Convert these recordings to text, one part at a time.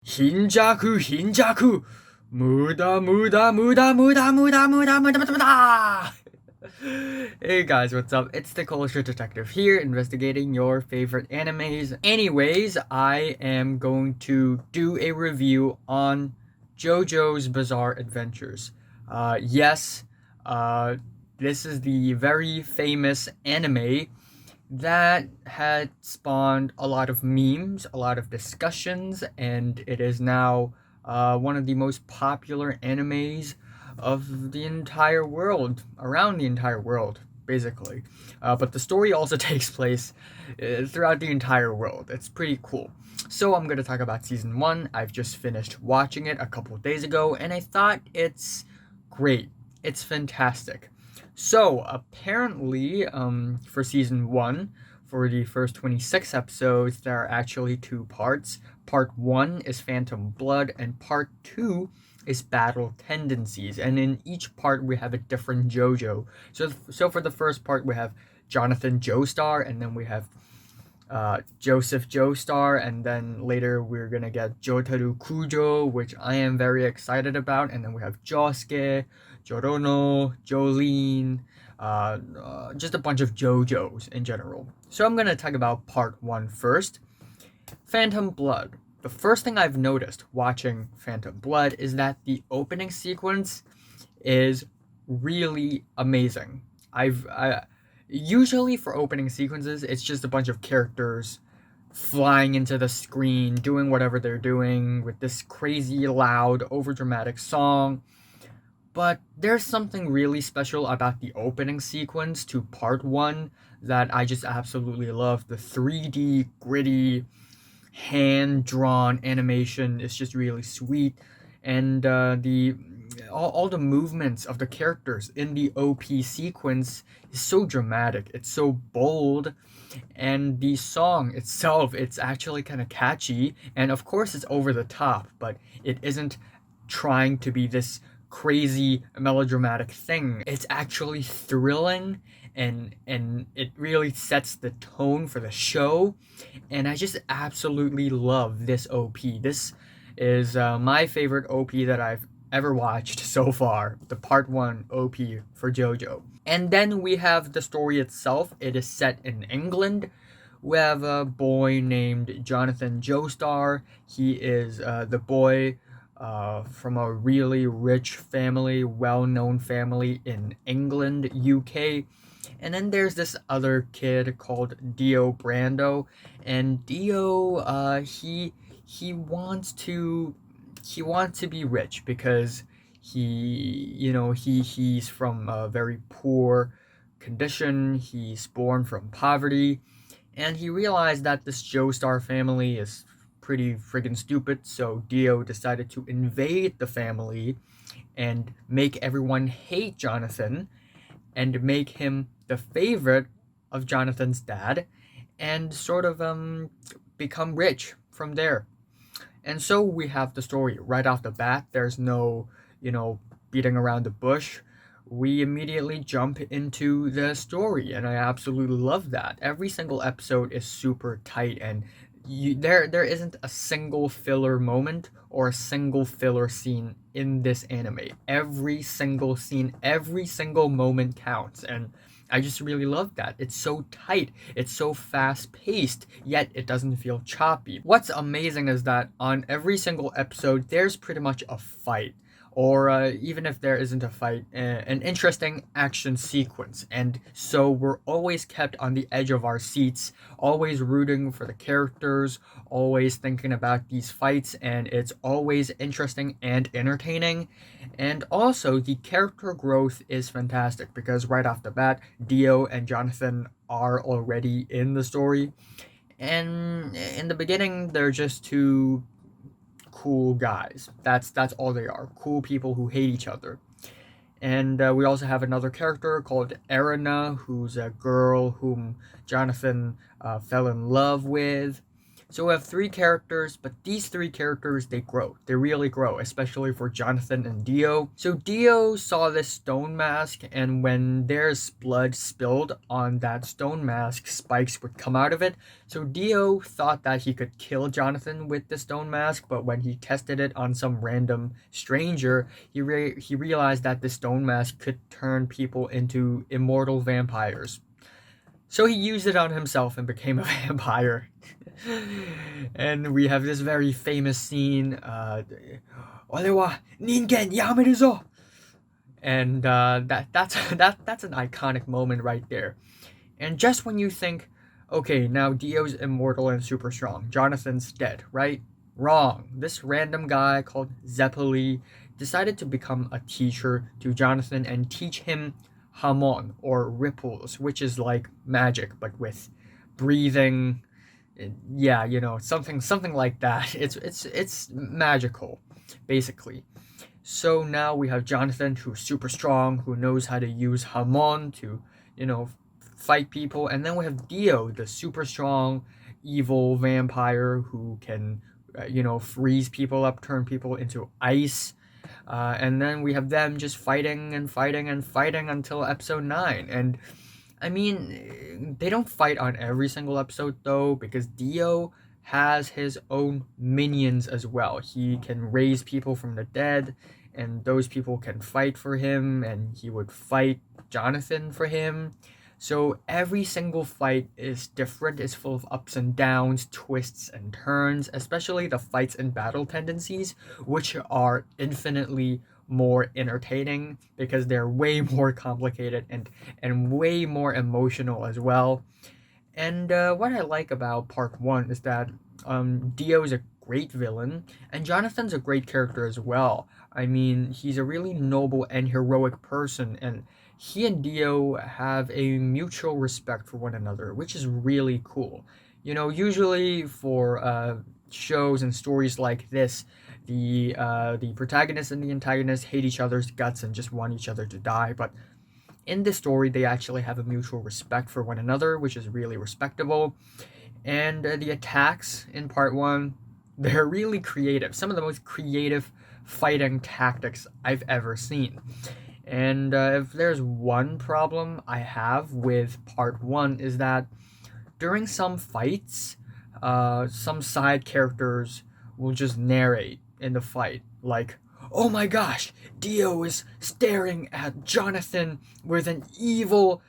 흰자쿠 흰자쿠 무다 무다 무다 무다 무다 무다 무다 무다 무다. Hey guys, what's up? It's the Culture Detective here, investigating your favorite animes. Anyways, I am going to do a review on JoJo's Bizarre Adventures. Yes, uh, this is the very famous anime that had spawned a lot of memes, a lot of discussions, and it is now one of the most popular animes of the entire world, around the entire world, basically. But the story also takes place throughout the entire world. It's pretty cool. So I'm going to talk about season 1. I've just finished watching it a couple of days ago, and I thought it's great. It's fantastic. So apparently, for season 1, for the first 26 episodes, there are actually two parts. Part 1 is Phantom Blood, and Part 2 is Battle Tendencies. And in each part, we have a different JoJo. So for the first part, we have Jonathan Joestar, and then we have Joseph Joestar, and then later we're gonna get Jotaro Kujo, which I am very excited about, and then we have Josuke, Jorono, Jolene, just a bunch of JoJo's in general. So I'm gonna talk about part 1 first. Phantom Blood. The first thing I've noticed watching Phantom Blood is that the opening sequence is really amazing. Usually for opening sequences, it's just a bunch of characters flying into the screen, doing whatever they're doing with this crazy, loud, overdramatic song. But there's something really special about the opening sequence to part 1 that I just absolutely love. The 3D, gritty, hand drawn animation is just really sweet, and the all the movements of the characters in the OP sequence is so dramatic. It's so bold, and the song itself, it's actually kind of catchy, and of course it's over the top, but it isn't trying to be this crazy melodramatic thing. It's actually thrilling, and it really sets the tone for the show, and I just absolutely love this OP. This is my favorite OP that I've ever watched so far, the part 1 OP for JoJo. And then we have the story itself. It is set in England. We have a boy named Jonathan Joestar. He is the boy from a really rich family, well-known family in England, UK. And then there's this other kid called Dio Brando, and Dio, he wants to be rich because he's from a very poor condition. He's born from poverty, and he realized that this Joestar family is pretty friggin' stupid, so Dio decided to invade the family and make everyone hate Jonathan and make him the favorite of Jonathan's dad, and sort of become rich from there. And so we have the story right off the bat. There's no, beating around the bush. We immediately jump into the story, and I absolutely love that. Every single episode is super tight, and there isn't a single filler moment or a single filler scene in this anime. Every single scene, every single moment counts, and I just really love that. It's so tight, it's so fast paced, yet it doesn't feel choppy. What's amazing is that on every single episode, there's pretty much a fight, or even if there isn't a fight, an interesting action sequence. And so we're always kept on the edge of our seats, always rooting for the characters, always thinking about these fights, and it's always interesting and entertaining. And also, the character growth is fantastic because right off the bat, Dio and Jonathan are already in the story. And in the beginning, they're just two cool guys. That's all they are. Cool people who hate each other. And we also have another character called Erina, who's a girl whom Jonathan fell in love with. So we have three characters, but these three characters, they grow. They really grow, especially for Jonathan and Dio. So Dio saw this stone mask, and when there's blood spilled on that stone mask, spikes would come out of it. So Dio thought that he could kill Jonathan with the stone mask, but when he tested it on some random stranger, he realized that the stone mask could turn people into immortal vampires. So he used it on himself and became a vampire. And we have this very famous scene, 俺は人間やめるぞ! And that's an iconic moment right there. And just when you think, okay, now Dio's immortal and super strong, Jonathan's dead, right? Wrong. This random guy called Zeppeli decided to become a teacher to Jonathan and teach him hamon, or ripples, which is like magic but with breathing. Yeah, something like that. It's magical, basically. So now we have Jonathan, who's super strong, who knows how to use hamon to, fight people, and then we have Dio, the super strong evil vampire who can, freeze people up, turn people into ice. And then we have them just fighting and fighting and fighting until episode 9. And I mean, they don't fight on every single episode though, because Dio has his own minions as well. He can raise people from the dead, and those people can fight for him, and he would fight Jonathan for him. So every single fight is different, is full of ups and downs, twists and turns, especially the fights and battle tendencies, which are infinitely more entertaining because they're way more complicated and way more emotional as well. And what I like about part 1 is that Dio is a great villain, and Jonathan's a great character as well. I mean, he's a really noble and heroic person, and he and Dio have a mutual respect for one another, which is really cool. Usually for shows and stories like this, the protagonist and the antagonist hate each other's guts and just want each other to die, but in this story, they actually have a mutual respect for one another, which is really respectable. And the attacks in part 1, they're really creative. Some of the most creative fighting tactics I've ever seen. And if there's one problem I have with part 1 is that during some fights, some side characters will just narrate in the fight, like, oh my gosh, Dio is staring at Jonathan with an evil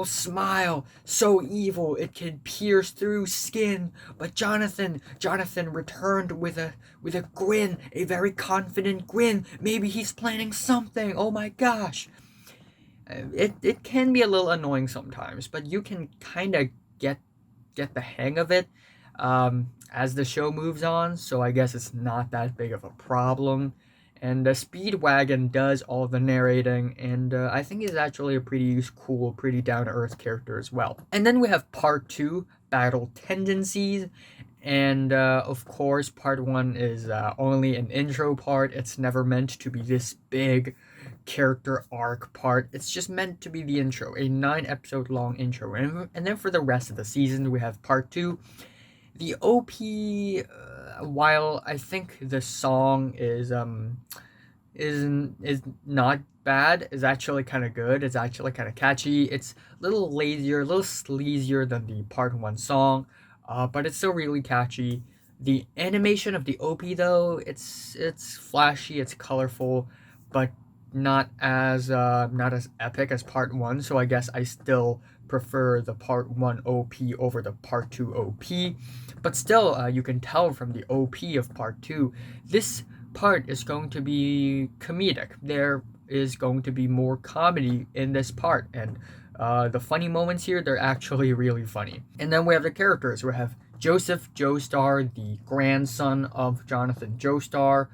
smile, so evil it can pierce through skin. But Jonathan returned with a grin, a very confident grin. Maybe he's planning something. Oh my gosh. It can be a little annoying sometimes, but you can kind of get the hang of it as the show moves on, so I guess it's not that big of a problem. And Speedwagon does all the narrating, and I think he's actually a pretty cool, pretty down-to-earth character as well. And then we have part 2, Battle Tendencies, and of course part 1 is only an intro part. It's never meant to be this big character arc part. It's just meant to be the intro, a 9-episode long intro. And then for the rest of the season, we have part 2. The OP, while I think the song is not bad, is actually kind of good. It's actually kind of catchy. It's a little lazier, a little sleazier than the part 1 song, but it's still really catchy. The animation of the OP though, it's flashy, it's colorful, but not as epic as part 1. So I guess I still prefer the part 1 OP over the part 2 OP. But still, you can tell from the OP of part 2, this part is going to be comedic. There is going to be more comedy in this part, and the funny moments here, they're actually really funny. And then we have the characters. We have Joseph Joestar, the grandson of Jonathan Joestar.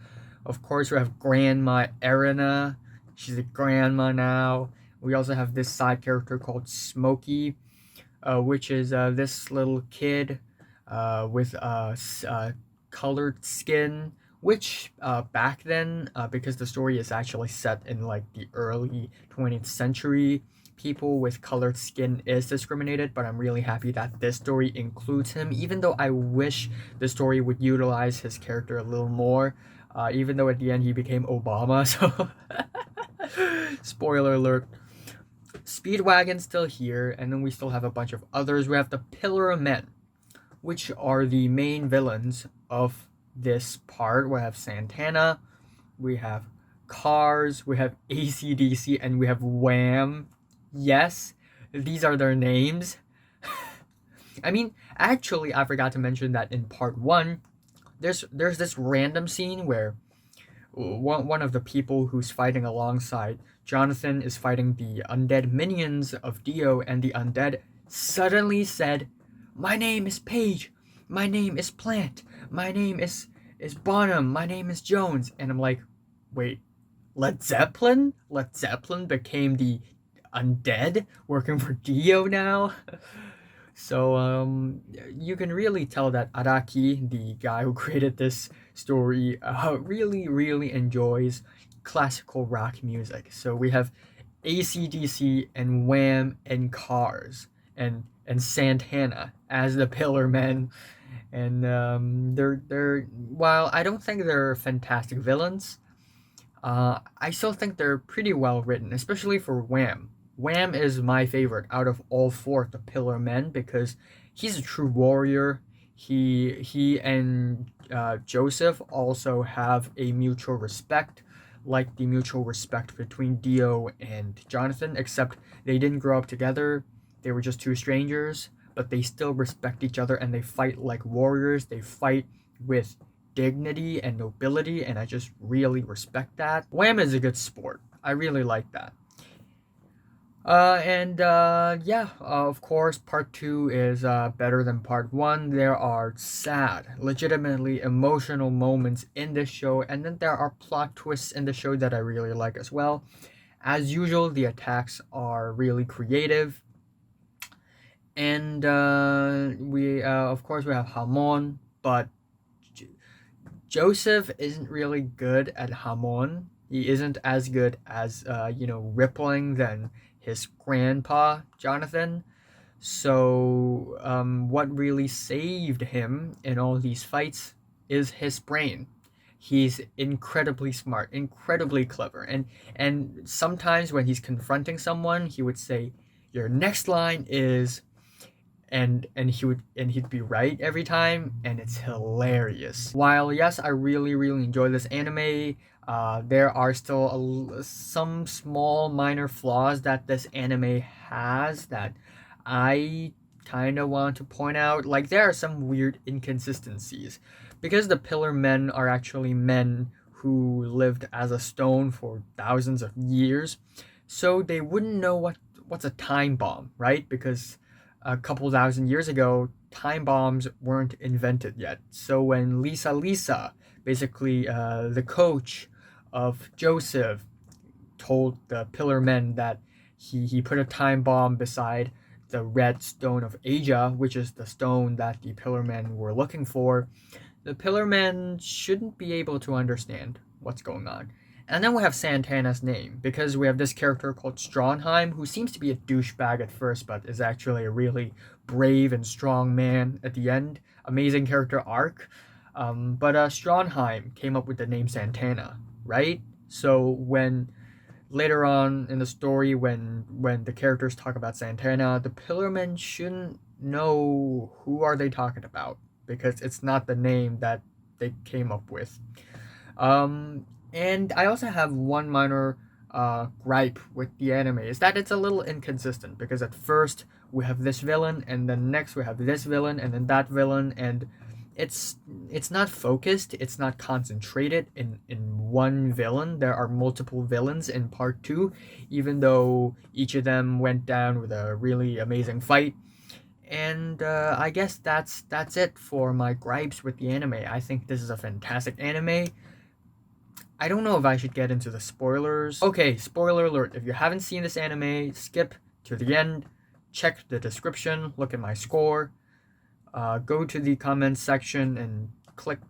Of course, we have Grandma Erina. She's a grandma now. We also have this side character called Smokey, which is this little kid with colored skin, which back then, because the story is actually set in like the early 20th century, people with colored skin is discriminated, but I'm really happy that this story includes him, even though I wish the story would utilize his character a little more, even though at the end he became Obama, so spoiler alert. Speedwagon's still here, and then we still have a bunch of others. We have the Pillar of Men, which are the main villains of this part. We have Santana, we have Cars, we have AC/DC, and we have Wham. Yes, these are their names. I mean, actually, I forgot to mention that in part 1, there's this random scene where one of the people who's fighting alongside Jonathan is fighting the undead minions of Dio, and the undead suddenly said, "My name is Page, my name is Plant, my name is Bonham, my name is Jones." And I'm like, wait, Led Zeppelin? Led Zeppelin became the undead working for Dio now? So you can really tell that Araki, the guy who created this story, really enjoys classical rock music. So we have AC/DC and Wham and Cars and Santana as the Pillar Men, and they're while I don't think they're fantastic villains, I still think they're pretty well written, especially for Wham. Wham is my favorite out of all 4 of the Pillar Men because he's a true warrior. He and Joseph also have a mutual respect, like the mutual respect between Dio and Jonathan, except they didn't grow up together. They were just 2 strangers, but they still respect each other and they fight like warriors. They fight with dignity and nobility, and I just really respect that. Wham is a good sport. I really like that. Of course, part 2 is better than part 1. There are sad, legitimately emotional moments in this show, and then there are plot twists in the show that I really like as well. As usual, the attacks are really creative. And of course, we have Hamon, but Joseph isn't really good at Hamon. He isn't as good as, Rippling than his grandpa, Jonathan. So, what really saved him in all these fights is his brain. He's incredibly smart, incredibly clever, and sometimes when he's confronting someone, he would say, "Your next line is," and he'd be right every time, and it's hilarious. While yes, I really enjoy this anime, there are still some small minor flaws that this anime has that I kind of want to point out. Like, there are some weird inconsistencies because the Pillar Men are actually men who lived as a stone for thousands of years, so they wouldn't know what's a time bomb, right? Because a couple thousand years ago, time bombs weren't invented yet. So when Lisa, basically the coach of Joseph, told the Pillar Men that he put a time bomb beside the red stone of Asia, which is the stone that the Pillar Men were looking for, the Pillar Men shouldn't be able to understand what's going on. And then we have Santana's name, because we have this character called Stronheim, who seems to be a douchebag at first, but is actually a really brave and strong man at the end. Amazing character arc. But Stronheim came up with the name Santana, right? So when later on in the story, when the characters talk about Santana, the Pillar Men shouldn't know who are they talking about, because it's not the name that they came up with. And I also have one minor gripe with the anime, is that it's a little inconsistent, because at first we have this villain, and then next we have this villain, and then that villain, and it's not focused, it's not concentrated in one villain. There are multiple villains in part 2, even though each of them went down with a really amazing fight. And I guess that's it for my gripes with the anime. I think this is a fantastic anime. I don't know if I should get into the spoilers. Okay, spoiler alert. If you haven't seen this anime, skip to the end, check the description, look at my score, go to the comments section and click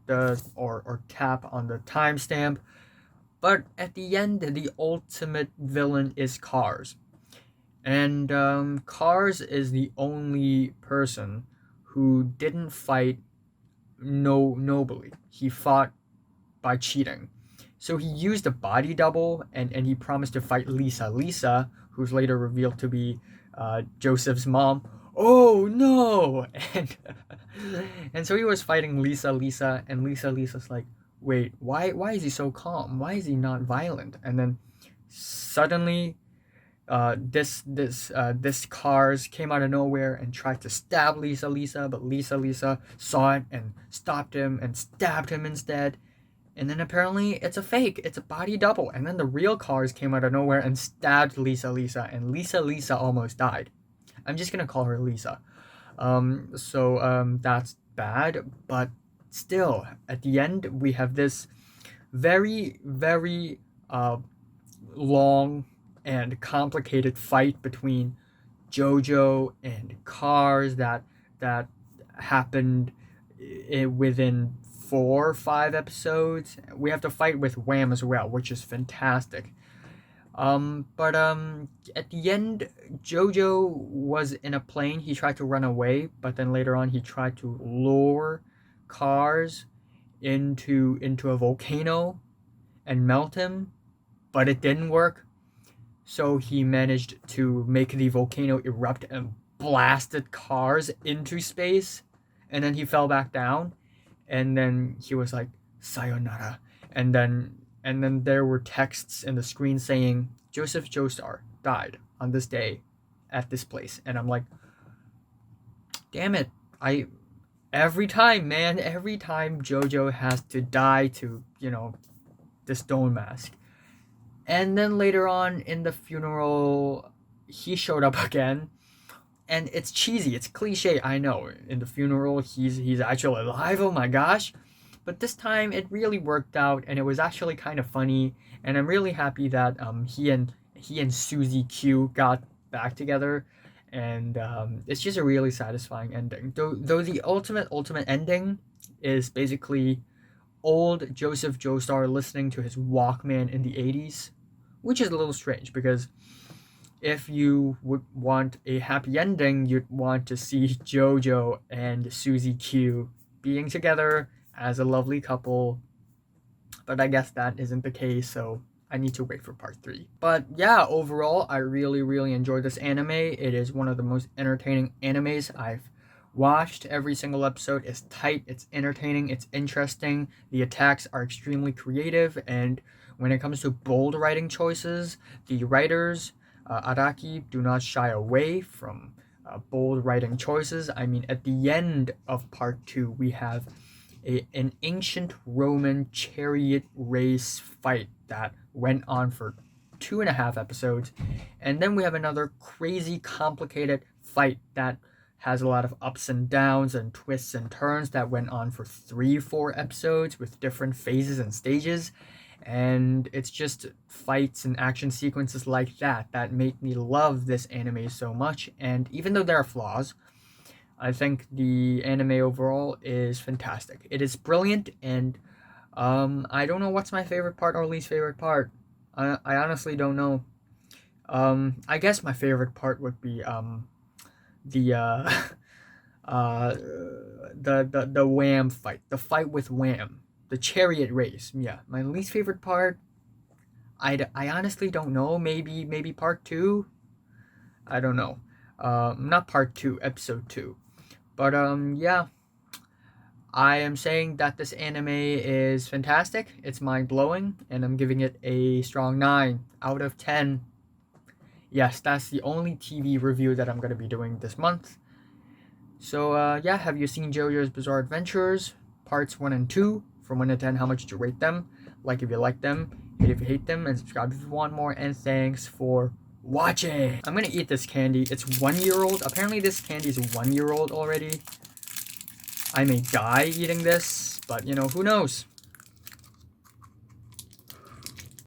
or tap on the timestamp. But at the end, the ultimate villain is Cars. And Cars is the only person who didn't fight nobly. He fought by cheating. So he used a body double, and he promised to fight Lisa. Lisa, who's later revealed to be Joseph's mom. Oh no! And so he was fighting Lisa, and Lisa's like, wait, why is he so calm? Why is he not violent? And then suddenly, this Cars came out of nowhere and tried to stab Lisa, but Lisa saw it and stopped him and stabbed him instead. And then apparently it's a fake. It's a body double. And then the real Cars came out of nowhere and stabbed Lisa, and Lisa almost died. I'm just gonna call her Lisa. That's bad, but still, at the end we have this very, very long and complicated fight between JoJo and Cars that happened within 4 or 5 episodes. We have to fight with Wham as well, which is fantastic. But at the end, JoJo was in a plane. He tried to run away, but then later on he tried to lure Cars into a volcano and melt him, but it didn't work. So he managed to make the volcano erupt and blasted Cars into space, and then he fell back down, and then he was like, sayonara. And then there were texts in the screen saying Joseph Joestar died on this day at this place. And I'm like, damn it. Every time JoJo has to die to, the stone mask. And then later on in the funeral, he showed up again. And it's cheesy, it's cliche, I know. In the funeral, he's actually alive, oh my gosh. But this time, it really worked out, and it was actually kind of funny. And I'm really happy that he and Susie Q got back together. And it's just a really satisfying ending. Though the ultimate ending is basically old Joseph Joestar listening to his Walkman in the 80s, which is a little strange because if you would want a happy ending, you'd want to see JoJo and Susie Q being together as a lovely couple. But I guess that isn't the case, so I need to wait for part 3. But yeah, overall, I really enjoyed this anime. It is one of the most entertaining animes I've watched. Every single episode is tight, it's entertaining, it's interesting. The attacks are extremely creative, and when it comes to bold writing choices, the writers, Araki, do not shy away from bold writing choices. I mean, at the end of part 2, we have an ancient Roman chariot race fight that went on for 2.5 episodes. And then we have another crazy, complicated fight that has a lot of ups and downs and twists and turns that went on for 3-4 episodes with different phases and stages. And it's just fights and action sequences like that make me love this anime so much. And even though there are flaws, I think the anime overall is fantastic. It is brilliant, and I don't know what's my favorite part or least favorite part. I honestly don't know. I guess my favorite part would be the Wham fight, the fight with Wham. The chariot race, yeah. My least favorite part, I honestly don't know. Maybe part 2. I don't know. Not part 2, episode 2. But yeah. I am saying that this anime is fantastic. It's mind blowing, and I'm giving it a strong 9 out of 10. Yes, that's the only TV review that I'm gonna be doing this month. So yeah, have you seen JoJo's Bizarre Adventures parts 1 and 2? From 1 to 10, how much did you rate them? Like if you like them, hate if you hate them, and subscribe if you want more. And thanks for watching. I'm gonna eat this candy. It's 1-year-old. Apparently this candy is 1-year-old already. I may die eating this, but who knows?